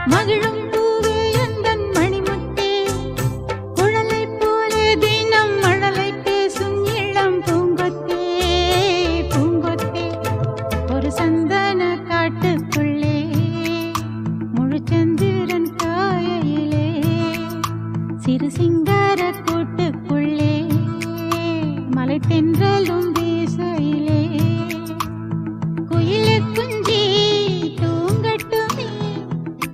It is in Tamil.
மகிழும் பூவே எந்தன் மணிமுத்தே, குழலை போலே தினம் மழலை பேசும் இளம் பூங்கொத்தே, பூங்கொத்தே. ஒரு சந்தன காட்டுக்குள்ளே முழுச்சந்திரன் காயிலே, சிறு சிங்கார கூட்டுக்குள்ளே மலை தென்றலும்